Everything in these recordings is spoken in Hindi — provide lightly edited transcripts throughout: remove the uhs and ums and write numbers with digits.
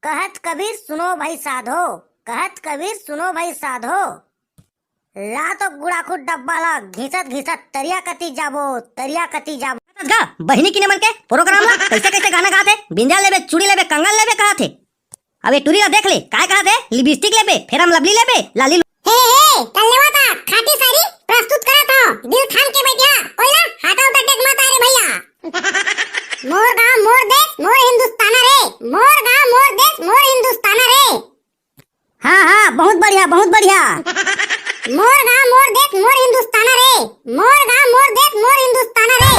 कहत कबीर सुनो भाई साधो, कहत कबीर सुनो भाई साधो, लातो गुड़ाखुट डब्बा ला घिसत घिसत तरिया कती जाबो, तरिया कती जाबो। गा बहिनी किने मन के प्रोग्राम ला कैसे कैसे गाना गाते, बिंदिया लेबे, चूड़ी लेबे, कंगन लेबे कहा थे। अबे टूरी ला देख ले काय कहा थे, लिपस्टिक लेबे, फेरम लवली लेबे, लाली हे हे कल्लेवा ता खाटी सारी प्रस्तुत करत हो, दिल थाम के बैठिया कोइला हटाओ त डेग मत रे भैया। मोर गांव मोर देश मोर हिंदुस्तान रे, मोर गांव मोर देश मोर हिंदुस्तान रे। हाँ हाँ बहुत बढ़िया बहुत बढ़िया। मोर गांव मोर देश मोर हिंदुस्तान रे, मोर गांव मोर देश मोर हिंदुस्तान रे।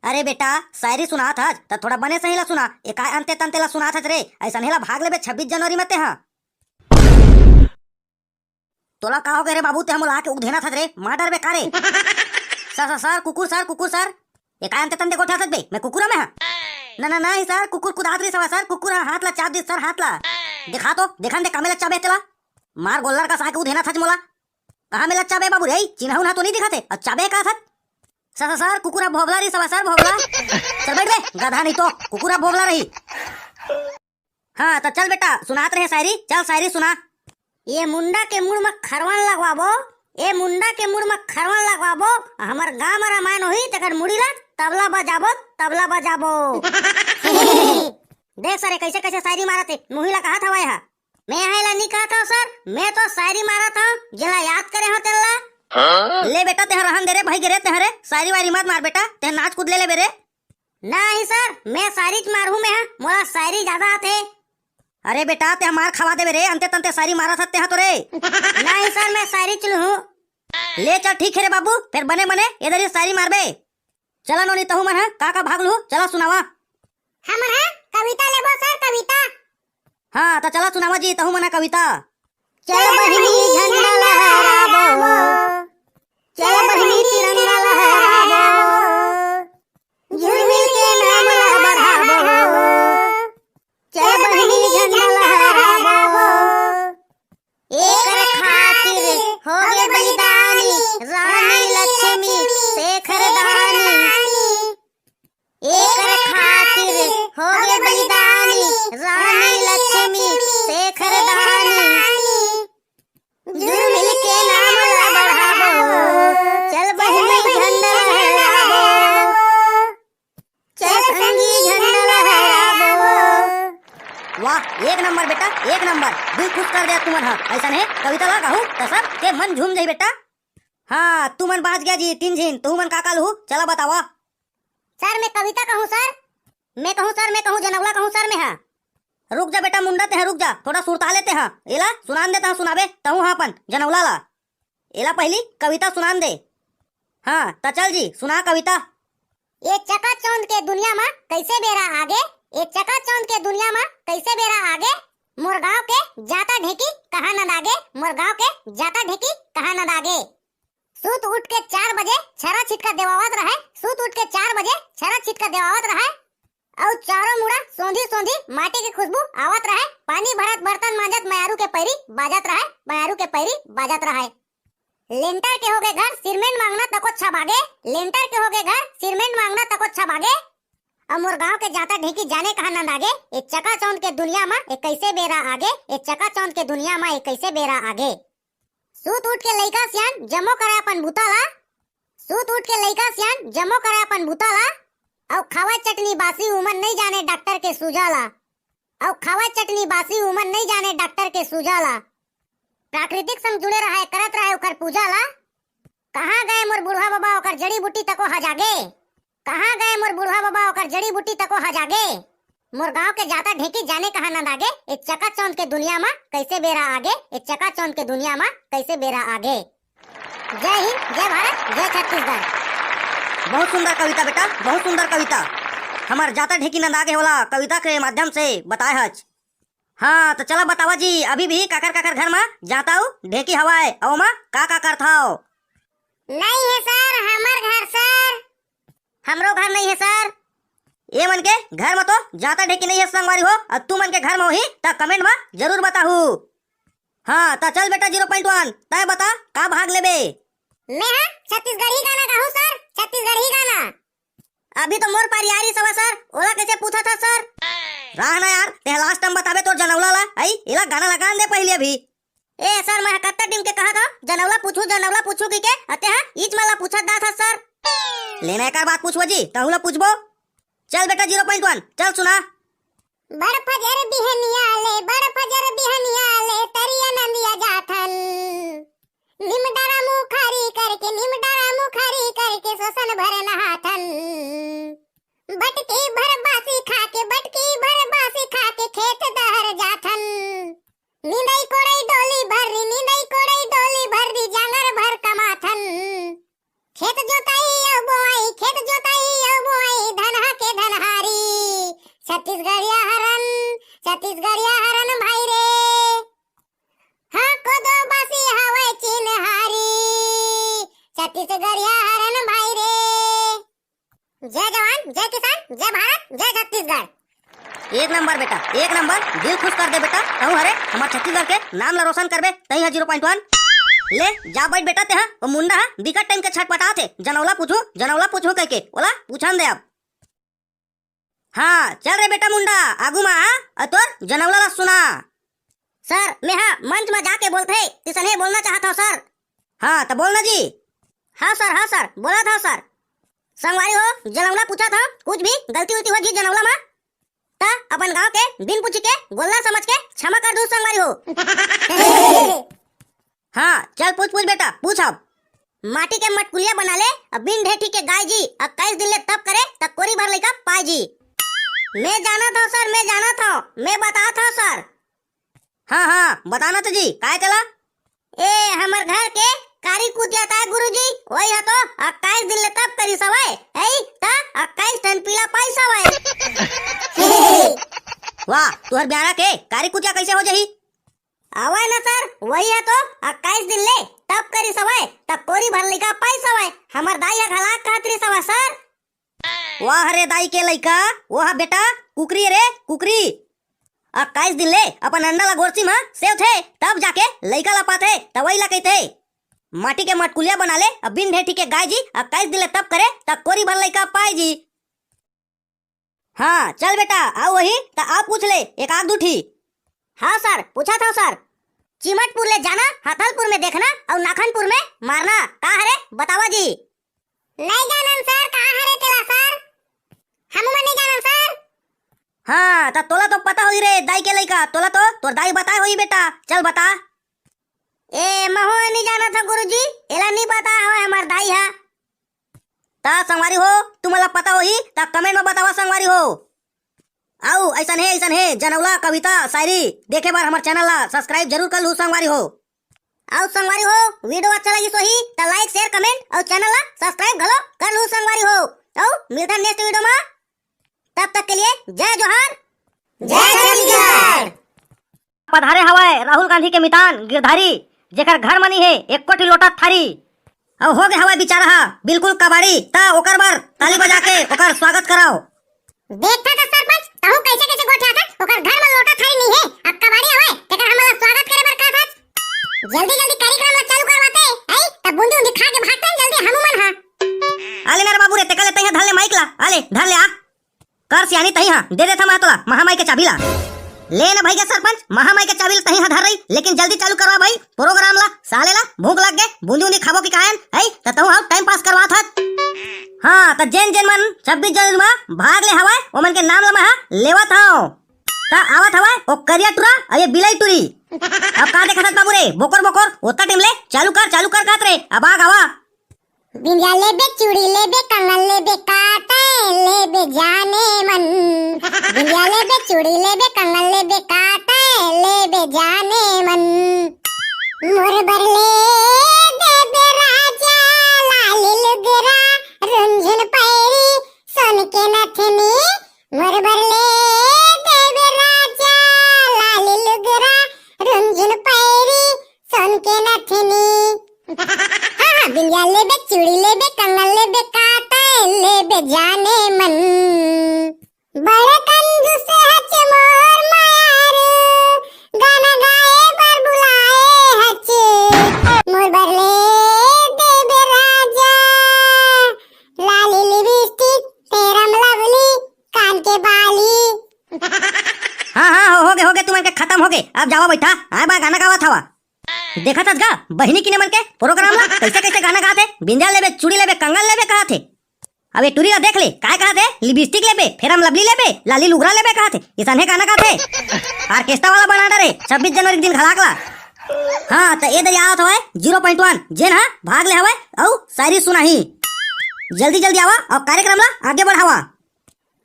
अरे बेटा शायरी सुना था तो थोड़ा बने सही ला सुना, एक अंते तंते ला सुना था रे, ऐसा नहीं ला भाग लेबे 26 जनवरी में ते हाँ। तोला का हो गए रे बाबू, ते हम ला के उधेना था रे, मार डर बे कारे। सर सर कुकुर सर एक अंते तंते को उठा बे, मैं कुकुरा में हां ना ना नहीं सर, कुकुर कुदात रे सर, कुकुर हाथ ला चाप दे सर, हाथ ला दिखा तो देखान दे कामे ला चाबे तेला, मार गोल्लर का साके उधेना था मोला, कहां में ला चाबे बाबू रे, चिन्हऊ ना तो नहीं दिखाते, अब चाबे का था सर कुकुरा भोगला रही सर, भोगला चल बैठ बे गधा, नहीं तो कुकुरा भोगला रही। हाँ तो चल बेटा सुनात रहे शायरी, चल शायरी सुना। ये मुंडा के मुड़ में खरवान लगवाबो, ये मुंडा के मुड़ में खरवान लगवाबो, हमर गांव में रामायण होई तकर मुड़ी ला तबला बजाबो, तबला बजाबो। देख सर कैसे कैसे शायरी मारत है, मुहिला कहा था वह मैं यहाँ ला नहीं कहा था सर, मैं तो शायरी मारा था जिला याद करे हो तेला। ले बेटा तेहर रहन दे रे भाई गिरे तेहरे, शायरी वायरी मत मार बेटा, तेहर नाच कूद ले बेरे। नहीं सर मैं शायरी मारू में है, मोला शायरी ज्यादा आते। अरे बेटा ते मार खवा दे रे, अंते तंते शायरी मारा था ते तो रे। नहीं सर मैं शायरी चलू हूँ। ले चल ठीक है रे बाबू, फिर बने बने इधर ही शायरी मार बे। चला नोनी तहु मन है का भाग लू, चला सुनावा। हम है कविता लेबो सर, कविता। हाँ तो चला सुनावा जी तहु मन कविता। चल बहिनी झंडा लहराबो, चल बहिनी तिरंगा लहराबो, झुलमिल के नाम ला बढ़ाबो, चल बहिनी झंडा लहराबो, एकर खातिर हो गे बलिदानी रानी लक्ष्मी शेखर दानी, एकर खातिर हो गे बलिदानी रानी लक्ष्मी शेखर दानी, झुलमिल के नाम ला बढ़ाबो, चल बहिनी झंडा लहराबो, चल संगी झंडा लहराबो। वाह एक नंबर बेटा एक नंबर, दिल खुश कर दिया तुमन। हाँ ऐसा नहीं कविता ला कहूँ तो सब के मन झूम जाई बेटा। हाँ तुमन बाज गया जी तीन झीन, तुमन का काल हूँ चला बतावा। सर मैं कविता कहूँ सर, मैं कहूँ सर, मैं कहूँ जनवला कहूँ सर मैं। हाँ रुक जा बेटा मुंडा ते रुक जा, थोड़ा सुरता लेते हैं, एला सुनान देता हूँ सुनाबे तहु हाँ अपन जनवला ला, एला पहली कविता सुनान दे। हाँ तो चल जी सुना कविता। ये चकाचौंध के दुनिया में कैसे बेरा आगे, ये चकाचौंध के दुनिया में कैसे बेरा आगे, मुरगांव के जाता ढेकी कहाँ न दागे, मुरगांव के जाता ढेकी कहाँ न दागे। सूत उठ के 4 बजे छरा छिटका देवावत रहे, सूत उठ के 4 बजे छरा छिटका देवावत रहे, और चारों मुड़ा सोंधी सोंधी माटी की खुशबू आवत रहे, पानी भरत बर्तन मांजत मयारू के पैरी बाजत रहे, मयारू के पैरी बाजत रहे। लेंटर के होगे घर सिरमेंट मांगना तको छबागे, लेंटर के होगे घर सिरमेंट मांगना तको छबागे, अमर गांव के जाता ढेकी जाने कहाँ न दागे, एक चकाचौंध के दुनिया में एक कैसे बेरा आगे, एक चकाचौंध के दुनिया में एक कैसे बेरा आगे। सूत उठ के लइका सियान जमो करे अपन भूताला, सूत उठ के लइका सियान जमो करे अपन भूताला, और खावा चटनी बासी उमन नहीं जाने डॉक्टर के सुजाला, और खावा चटनी बासी उमन नहीं जाने डॉक्टर के सुजाला। प्राकृतिक संग जुड़े रहे करत रहे ओकर पूजाला, कहाँ गए मोर बूढ़ा बाबा ओकर जड़ी बूटी तको हजागे, कहाँ गए मोर बूढ़ा बाबा ओकर जड़ी बूटी तको हजागे, मोर गांव के जाता ढेकी जाने कहाँ न दागे, एक चकाचौंध के दुनिया में कैसे बेरा आगे, एक चकाचौंध के दुनिया में कैसे बेरा आगे। जय हिंद जय भारत जय छत्तीसगढ़। बहुत सुंदर कविता बेटा बहुत सुंदर कविता, हमार जाता ढेकी न दागे वाला कविता के माध्यम से बताए हज। हाँ तो चला बतावा जी, अभी भी काकर घर में जाता हूँ ढेकी हवाए, और माँ का करता हो। नहीं है सर हमार घर सर, हमरो घर नहीं है सर। ये मन के घर में तो जाता ढेकी नहीं है संगवारी हो, और तू मन के घर में ही ता कमेंट में जरूर बताहू। हाँ ता चल बेटा 0.1 तय बता का भाग लेबे। मैं हाँ छत्तीसगढ़ी गाना गाऊं सर, छत्तीसगढ़ी गाना। अभी तो मोर पारी आ रही सवा सर, ओला कैसे पूछा था सर। रहा ना यार, ते लास्ट टाइम बताबे तो जनौला ला आई इला गाना लगान दे पहले अभी। ए सर मैं कत्ता टीम के कहा था जनौला पूछू की के अते हां ईच मला पूछा दा था सर। लेना एक बात पूछबो जी तहुला पूछबो। चल बेटा 0.1 चल सुना। बड़ फजर बिहनिया ले, बड़ फजर बिहनिया ले तरिया नंदिया जाथन, निम डारा मुखारी करके, निम डारा मुखारी करके सोसन भर नहाथन, बटकी भर बासी खाके, बटकी भर बासी खाके खेत दहर जाथन, नींदई कोड़ई डोली भरी, नींदई कोड़ई डोली भरी जांगर भर कमाथन, खेत जोताई अब बोआई, खेत जोताई अब बोआई धनहा के धनहारी, छत्तीसगढ़िया हरन, छत्तीसगढ़िया हरन भाई रे, हाँ को दो बासी हवाई चिन्हारी, छत्तीसगढ़िया हरन भाई रे। जय जवान, जय किसान, जय भारत, जय छत्तीसगढ़। एक नंबर बेटा, एक नंबर, दिल खुश कर दे बेटा। कहूं हरे हमार छत्तीसगढ़ के नाम ला रोशन करबे तई है 0.1। ले जा बैठ बेटा ते हां ओ मुंडा हां दिक्कत टाइम के छटपटा थे जनौला पूछू कह के ओला पूछन दे अब। हाँ चल रे बेटा मुंडा आगू मा आ तोर जनौला ला सुना। सर मैं हाँ मंच में जाके बोलते तिसने बोलना चाहता हूँ सर। हाँ तो बोलना जी। हाँ सर बोला था सर। संगवारी हो जनौला पूछा था, कुछ भी गलती उलती होगी जनौला में ता अपन गांव के बिन पूछ के गोलना समझ के क्षमा कर दो संगवारी हो। हाँ चल पूछ बेटा पूछ अब। माटी के मटकुलिया बना ले अब बिन ढेठी के गाय जी 21 दिन ले तब करे तब कोरी भर लेका पाई जी। मैं जाना था सर, मैं जाना था, मैं बता था सर। हाँ बताना तो जी काय चला। ए हमर घर के कारी कूद जाता है गुरुजी, वही है तो 21 दिन ले तब करी सवाय ऐ ता 21 टन पीला पाई सवाय। वाह तुहर ब्यारा के कारी कुतिया कैसे हो जही। आवाय ना सर, वही है तो 21 दिन ले तब करी सवाय तब कोरी भर लेका पाई सवाय हमर दाई है घला खातरी सवाय सर। वाह रे दाई के लइका, वाह बेटा कुकरी रे कुकरी। 21 दिन ले अपन अंडा ला गोरसी में सेव थे तब जाके लइका ला पाथे तवई ला कहते माटी के मटकुलिया बना ले अब बिन ढेठी के गाय जी 21 दिन ले तब करे तब कोरी भर लइका पाए जी। हाँ चल बेटा आओ वही तो आप पूछ ले एक आग दूठी। हाँ सर पूछा था सर। चिमटपुर ले जाना, हथलपुर में देखना और नाखनपुर में मारना, कहाँ हरे बतावा जी। नहीं जानम सर, कहाँ हरे तेरा सर, हम नहीं जानम सर। हाँ तो तोला तो पता होई रे दाई के लइका, तोला तो तोर दाई बताए होई बेटा, चल बता। ए महो नहीं जाना था गुरुजी, एला नहीं पता है हमार दाई है। ता संगवारी हो तुम्हाला पता होई ता कमेंट में बतावा संगवारी हो। आओ ऐसा है जनौला कविता शायरी देखे बार हमारे चैनल ला सब्सक्राइब जरूर कर लू संगवारी हो। आओ संगवारी हो वीडियो अच्छा लगी सो ही तो लाइक शेयर कमेंट और चैनल ला सब्सक्राइब घलो कर लू संगवारी हो। आओ मिलते हैं नेक्स्ट वीडियो में, तब तक के लिए जय जोहार, जय छत्तीसगढ़। पधारे हवाए राहुल गांधी के मितान गिरधारी जेकर घर मनी है 1 कोटी लोटा थारी। अब हो गए हवाए बेचारा बिल्कुल कबाड़ी ता ओकर बार ताली बजा के ओकर स्वागत कराओ। देखता था सरपंच ताहू कैसे कैसे गोठा था ओकर घर में लोटा थारी नहीं है, अब कबाड़ी होए तेकर हमला स्वागत करे बर का था। जल्दी कार्यक्रम ला चालू करवाते आई तब बूंदी उंदी खा के भागते जल्दी हमू मन हां। आले ना बाबू रे तेकले तई धर ले माइक ला, आले धर ले आ कर सियानी तई हां दे देथा मा तोला महामाई के चाबी ला। ले ना भाई के सरपंच महामाई के चाबी तई हां धर रही, लेकिन जल्दी चालू करवा भाई प्रोग्राम ला। साले ला भूख लग गे बूंदी उंदी खाबो की कायन आई त तू हां टाइम पास करवा था। हाँ तो जेन मन 26 जनवरी में भाग ले हवाए ओमन के नाम लमा लेवत हूं ता आवत हवाए ओ करिया टुरा और ये बिलाई टुरी। अब का देखत बाबू रे बोकर ओता टीम ले चालू कर खात रे अब आ गवा। बिंदिया लेबे चूड़ी लेबे कंगन लेबे काटे लेबे जाने मन, बिंदिया लेबे चूड़ी लेबे कंगन लेबे काटे लेबे जाने मन, मोर बरले देबे राजा लाली लुगरा रुंझन पैरी सोन के नथनी, मोर बरले देबे राजा लाली लुगरा रुंझन पैरी सोन के नथनी। हाँ बिंदिया लेबे चूड़ी लेबे कंगन लेबे काटे लेबे जाने मन। बड़े कंजूस हच मोर मायार, गाना गाए पर बुलाए हच मोर बरले देबे राजा, लाली लिपस्टिक तेरम लवली कान के बाली। हाँ हाँ हो गए तुम्हारे के खत्म हो गए। अब जाओ बैठा आए बा गाना गावा था। देखा था गा बहिनी की मन के प्रोग्राम ला कैसे कैसे गाना गाते, बिंदिया लेबे चूड़ी लेबे कंगन लेबे कहा थे। अब ये टूरी ला देख ले काय कहा थे, लिपस्टिक लेबे फेरम लवली लेबे लाली लुगरा लेबे कहा थे, इतने गाना गाते। ऑर्केस्ट्रा वाला बना डरे 26 जनवरी के दिन घलाकला। हाँ तो ये दे आवत हवे 0.1 जेन हा भाग ले हवे औ शायरी सुनाही। जल्दी जल्दी आवा और कार्यक्रम ला आगे बढ़ावा।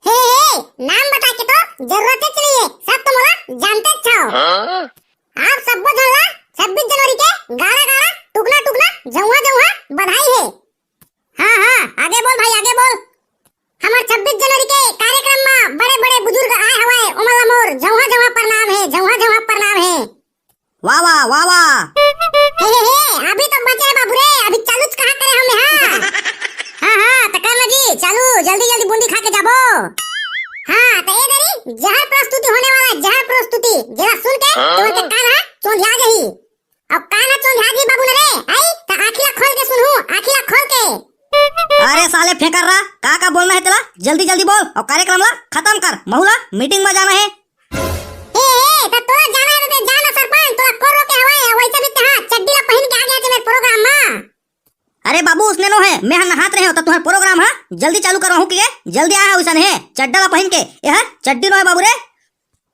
हे नाम बता के तो जरूरत नहीं है, सब तो मोला जानते छाओ। आप सब बोला 26 जनवरी के गाना गाना टुकना टुकना जौहा जौहा बधाई है। हाँ आगे बोल भाई आगे बोल। हमार 26 जनवरी के कार्यक्रम में बड़े बड़े बुजुर्ग आए हवे, उमला मोर जौहा जौहा प्रणाम है, जौहा जौहा प्रणाम है। वाह वाह वाह वाह। हे अभी तो बचे है बाबू रे, अभी चालू कहा करे हमें। हाँ तो करना जी चालू, जल्दी जल्दी बूंदी खा के जाबो। हाँ तो ये दरी जहर प्रस्तुति होने वाला, जहर प्रस्तुति जरा सुन के तुम्हारे कान है चोंधिया गई। अब कान है चोंधिया गई बाबू ने रे, आई तो आँखियाँ खोल के सुनू, आँखियाँ खोल के। अरे साले फेंकर रहा का बोलना है तेला, जल्दी जल्दी बोल और कार्यक्रम ला खत्म कर, महुला मीटिंग में जाना है। तो तोरा जाना है तो जाना सरपंच, तोरा को रोके हवाए वैसे भी ते हां चड्डी ला पहन के आ गया थे मेरे प्रोग्राम में। अरे बाबू उसने नो है मैं नहात रहे हो तो तुम्हारा प्रोग्राम है जल्दी चालू करवाऊं कि जल्दी आया वैसा है चड्डा ला पहन के, यह चड्डी नो है बाबू रे।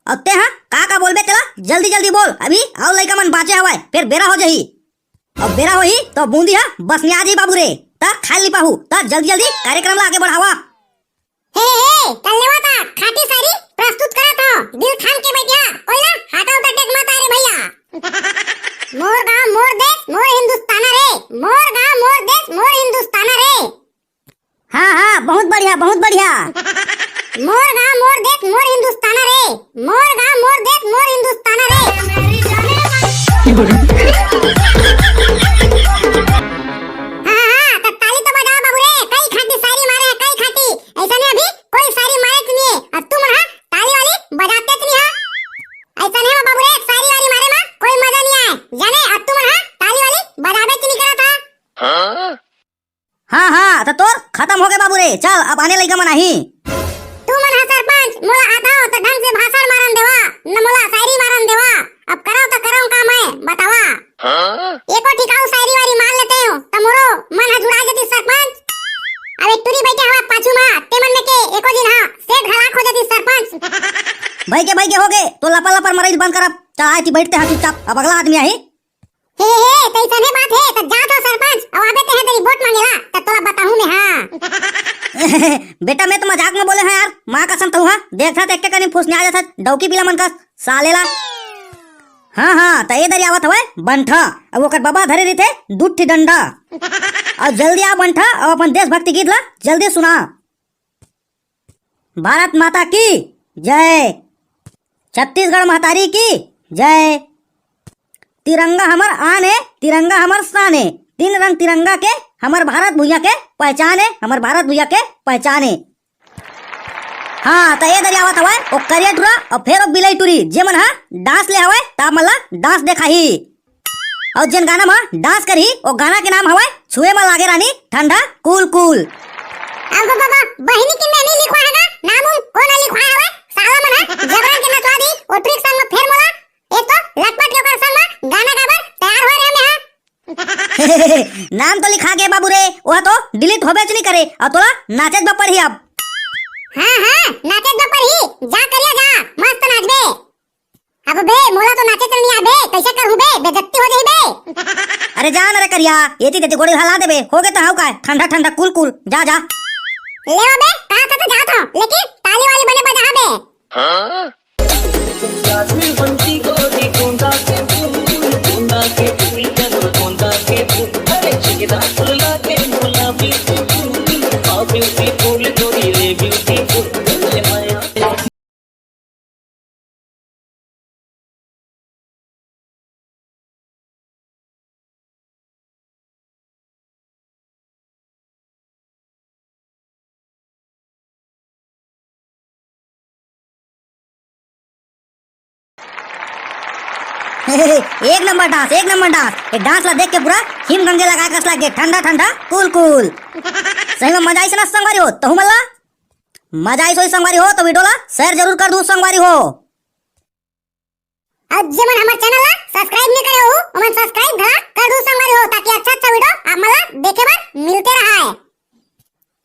अब ते हां का बोलबे तेला, जल्दी जल्दी बोल, अभी आओ लइका मन बाचे हवाए फिर बेरा हो जही। अब बेरा होही तो बूंदी हा बस नहीं आ जी बाबू रे, ता खाली ली पाहू ता जल्दी जल्दी कार्यक्रम ला आगे बढ़ावा। हे कल्लेवा ता खाटी सारी प्रस्तुत करत हो, दिल थाम के बैठिया कोई ना हटाओ तो टेक मत आ रे भैया। मोर गांव मोर देश मोर हिंदुस्तान रे, मोर गांव मोर देश मोर हिंदुस्तान रे। हाँ बहुत बढ़िया बहुत बढ़िया। मोर गांव मोर देश मोर हिंदुस्तान रे, मोर गांव मोर देश मोर हिंदुस्तान रे। तो ताली तो बजाओ बाबू रे, कई खाटी सारी मारे है, कई खाटी ऐसा नहीं अभी कोई सारी मारे नहीं है, और तुम रहा ताली वाली बजाते नहीं हो, ऐसा नहीं हो बाबू रे, सारी वाली मारे में कोई मजा नहीं आए जाने, और तुम रहा ताली वाली बजाबे की नहीं करा था। हाँ तो तोर खत्म हो गए बाबू रे, चल अब आने लगा मनाही। तू मन हा सरपंच मोला आता हो तो ढंग से भाषण मारन देवा, न मोला शायरी मारन देवा, अब कराओ तो कराओ का मैं बतावा। एको ठिकाऊ शायरी वारी मान लेते हो तो मोरो मन हा जुड़ा जती सरपंच। अबे टूरी बैठे हवा पाछू में ते मन में के एको दिन हा सेठ घलाक हो जती सरपंच। भाई के हो गए तो लपा लपर मराई बंद करब, चल आए थी बैठते हैं चुपचाप, अब अगला आदमी आई। हे तैसने बात है तो जा तो सरपंच, अब आबे ते है तेरी वोट मांगेला तो तोला बताऊं मैं। हां बेटा मैं तो मजाक में बोले हैं यार, मां कसम तो देखता देख के कनी फुसने आ जाता डौकी पिला मन का सालेला। हाँ तो ये दरी आवत हवे बंठा, अब ओकर बाबा धरे रही थे दूठी डंडा। और जल्दी आ बंठा और अपन देशभक्ति गीत ला जल्दी सुना। भारत माता की जय, छत्तीसगढ़ महतारी की जय, तिरंगा हमर आन है तिरंगा हमर शान है, तीन रंग तिरंगा के हमर भारत भैया के पहचान है, हमर भारत भैया के पहचान है। हाँ तो ये दरियावत हवा ओ करिया टुरा और फिर ओ बिलाई टुरी जे मन हा डांस ले हवा ता मला डांस देखा ही, और जिन गाना में डांस करी ओ गाना के नाम हवा छुए में लागे रानी ठंडा कूल कूल। अब बाबा बहिनी की मैं नहीं लिखवा है ना, नाम कौन लिखवा है साला मन है जबरन के नचवा दी ओ ट्रिक संग में फेर मोला एक तो लटपट के ओकर संग में गाना गाबर तैयार हो रहे में। नाम तो लिखा गया बाबू रे, वह तो डिलीट होबे नहीं करे और तोला नाचे द पड़ी अब। हाँ नाचे द पड़ी जा करिया जा मस्त नाचबे। अब बे मोला तो नाचे चल नहीं आबे, कैसे करहु बे बेइज्जती हो जाई बे। अरे जान रे करिया एती तेती गोड़ी हला देबे हो गए तो हाउ का ठंडा ठंडा कूल कूल जा जा ले बे कहा था तो जात हो लेकिन ताली वाली बने बजा बे। हां जादू बंसी गोरी गोंदा के फूल गोंदा के फूल अरे चिकना फूल लागे गुलाबी फूल गोरी रे ब्यूटीफुल। एक नंबर डांस, एक नंबर डांस। ये डांस ला देख के पूरा हिम गंगे लगा कस लागे ठंडा ठंडा कूल कूल। सही में मजा आई से ना संगवारी हो तो मल्ला मजा आई सोई संगवारी हो तो वीडियो ला शेयर जरूर कर दूं संगवारी हो। अब जे मन हमार चैनल ला सब्सक्राइब नहीं करे हो मन सब्सक्राइब घरा कर दू संगवारी हो ताकि अच्छा अच्छा वीडियो आप मला देखे बर मिलते रहा है।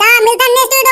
ता मिलता नेक्स्ट